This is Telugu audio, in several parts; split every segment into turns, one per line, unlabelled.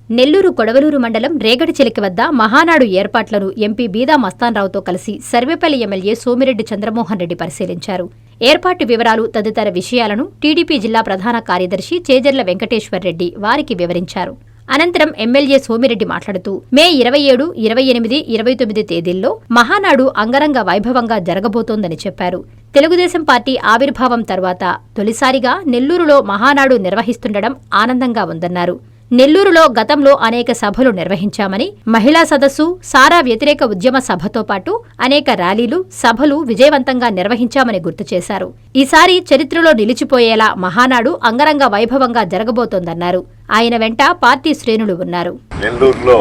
నెల్లూరు కొడవలూరు మండలం రేగడిచెలికి వద్ద మహానాడు ఏర్పాట్లను ఎంపీ బీదా మస్తాన్రావుతో కలిసి సర్వేపల్లి ఎమ్మెల్యే సోమిరెడ్డి చంద్రమోహన్ రెడ్డి పరిశీలించారు. ఏర్పాటు వివరాలు తదితర విషయాలను టీడీపీ జిల్లా ప్రధాన కార్యదర్శి చేజర్ల వెంకటేశ్వర్రెడ్డి వారికి వివరించారు. అనంతరం ఎమ్మెల్యే సోమిరెడ్డి మాట్లాడుతూ మే 27, 28, 29 తేదీల్లో మహానాడు అంగరంగ వైభవంగా జరగబోతోందని చెప్పారు. తెలుగుదేశం పార్టీ ఆవిర్భావం తర్వాత తొలిసారిగా నెల్లూరులో మహానాడు నిర్వహిస్తుండడం ఆనందంగా ఉందన్నారు. నెల్లూరులో గతంలో అనేక సభలు నిర్వహించామని, మహిళా సదస్సు, సారా వ్యతిరేక ఉద్యమ సభతో పాటు అనేక ర్యాలీలు, సభలు విజయవంతంగా నిర్వహించామని గుర్తు చేశారు. ఈసారి చరిత్రలో నిలిచిపోయేలా మహానాడు అంగరంగ వైభవంగా జరగబోతోందన్నారు. ఆయన వెంట పార్టీ శ్రేణులు ఉన్నారు.
నెల్లూరులో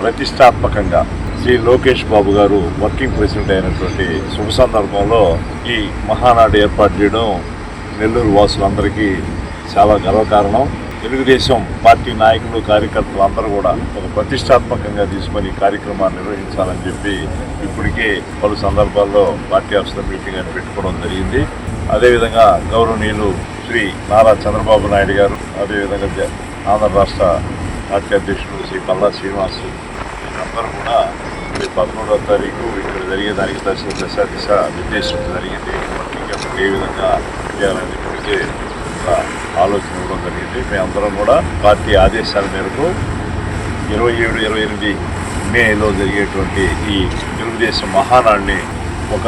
ప్రతిష్టాత్మకంగా శ్రీ లోకేష్ బాబు గారు వర్కింగ్ ప్రెసిడెంట్ అయినటువంటి శుభ సందర్భంలో ఈ మహానాడు ఏర్పాటు చేయడం నెల్లూరు వాసులందరికీ చాలా గర్వకారణం. తెలుగుదేశం పార్టీ నాయకులు, కార్యకర్తలు అందరూ కూడా ఒక ప్రతిష్టాత్మకంగా తీసుకొని కార్యక్రమాన్ని నిర్వహించాలని చెప్పి ఇప్పటికే పలు సందర్భాల్లో పార్టీ ఆఫీసర్ మీటింగ్ అని పెట్టుకోవడం జరిగింది. అదేవిధంగా గౌరవనీయులు శ్రీ నారా చంద్రబాబు నాయుడు గారు, అదేవిధంగా ఆంధ్ర రాష్ట్ర పార్టీ అధ్యక్షుడు శ్రీ పల్లా శ్రీనివాస్ అందరూ కూడా 13వ తారీఖు ఇక్కడ జరిగేదానికి దశ నిర్దేశించడం జరిగింది. వర్కింగ్ ఏ విధంగా చేయాలని చెప్పి ఆలోచన ఇవ్వడం జరిగింది. మేమందరం కూడా పార్టీ ఆదేశాల మేరకు 27, 28 మేలో జరిగేటువంటి ఈ తెలుగుదేశం మహానాడిని ఒక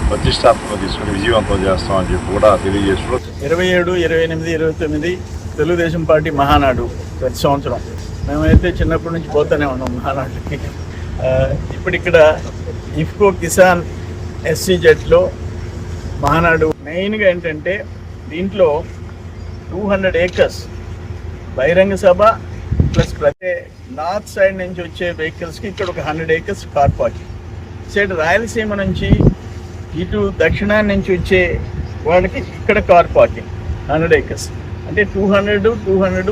ప్రతిష్టాత్మక తీసుకుని విజయవంతం చేస్తామని చెప్పి కూడా తెలియజేస్తున్నాం.
27, 28, 29 తెలుగుదేశం పార్టీ మహానాడు ప్రతి సంవత్సరం మేమైతే చిన్నప్పటి నుంచి పోతూనే ఉన్నాం మహానాడుకి. ఇప్పుడు ఇక్కడ ఇఫ్కో కిసాన్ SCZలో మహానాడు మెయిన్గా ఏంటంటే దీంట్లో 200 acres బహిరంగ సభ ప్లస్ ప్రతి నార్త్ సైడ్ నుంచి వచ్చే వెహికల్స్కి ఇక్కడ ఒక 100 acres car parking, side Rayalaseema నుంచి ఇటు దక్షిణాన్ని నుంచి వచ్చే వాళ్ళకి ఇక్కడ కార్ పార్కింగ్ 100 acres, అంటే 200,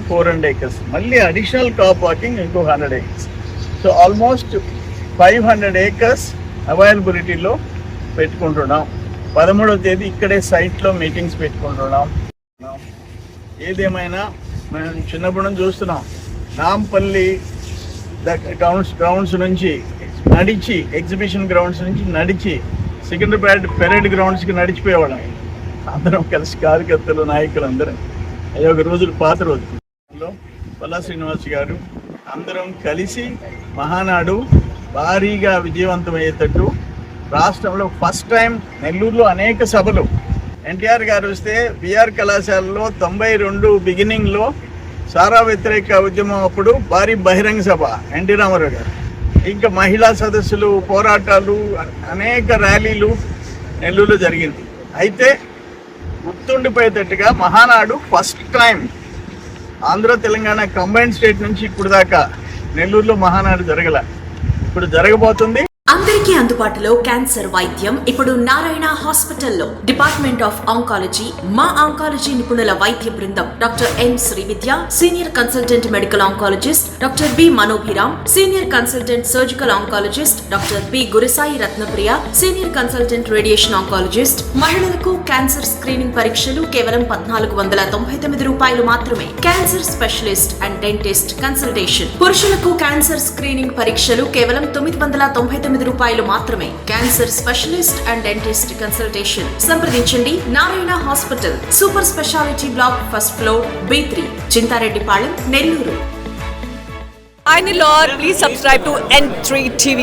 400 acres, మళ్ళీ అడిషనల్ కార్ పార్కింగ్ ఇంకో 100 acres. సో ఆల్మోస్ట్ 500 acres అవైలబిలిటీలో పెట్టుకుంటున్నాం. 13వ తేదీ ఇక్కడే సైట్లో మీటింగ్స్ పెట్టుకుంటున్నాం. ఏదేమైనా మేము చిన్నప్పుడు చూస్తున్నాం, నాంపల్లి గ్రౌండ్స్ నుంచి నడిచి, ఎగ్జిబిషన్ గ్రౌండ్స్ నుంచి నడిచి సికింద్రాబాద్ పెరేడ్ గ్రౌండ్స్కి నడిచిపోయేవాళ్ళం అందరం కలిసి, కార్యకర్తలు, నాయకులు అందరం. అయ్యో ఒక రోజులు పాత రోజుల్లో పల్లా శ్రీనివాస్ గారు అందరం కలిసి మహానాడు భారీగా విజయవంతమయ్యేటట్టు రాష్ట్రంలో ఫస్ట్ టైం నెల్లూరులో అనేక సభలు. ఎన్టీఆర్ గారు వస్తే బిఆర్ కళాశాలలో 92 బిగినింగ్లో సారా వ్యతిరేక ఉద్యమం అప్పుడు భారీ బహిరంగ సభ ఎన్టీ రామారావు గారు, ఇంకా మహిళా సదస్సులు, పోరాటాలు, అనేక ర్యాలీలు నెల్లూరులో జరిగింది. అయితే గుర్తుండిపోయేటట్టుగా Mahanadu first time Andhra Telangana combined state నుంచి ఇప్పుడు దాకా నెల్లూరులో మహానాడు జరగల, ఇప్పుడు జరగబోతుంది.
అందరికీ అందుబాటులో క్యాన్సర్ వైద్యం ఇప్పుడు నారాయణ హాస్పిటల్లో. డిపార్ట్మెంట్ ఆఫ్ ఆంకాలజీ, మా ఆంకాలజీ నిపుణుల వైద్య బృందం doctor N Srividya, senior consultant medical oncologist doctor B Manobhiram, senior consultant surgical oncologist doctor B Gurisai Ratnapriya, senior consultant radiation oncologist. మహిళలకు క్యాన్సర్ స్క్రీనింగ్ పరీక్షలు కేవలం 1499 రూపాయలు మాత్రమే. Cancer specialist and dentist consultation. పురుషులకు క్యాన్సర్ స్క్రీనింగ్ పరీక్షలు కేవలం 999 రూపాయలు మాత్రమే. Cancer specialist and dentist consultation సంప్రదించండి. Narayana hospital, super speciality block, first floor, B3, Chintareddypalem, Nellore.
Please subscribe to N3 TV.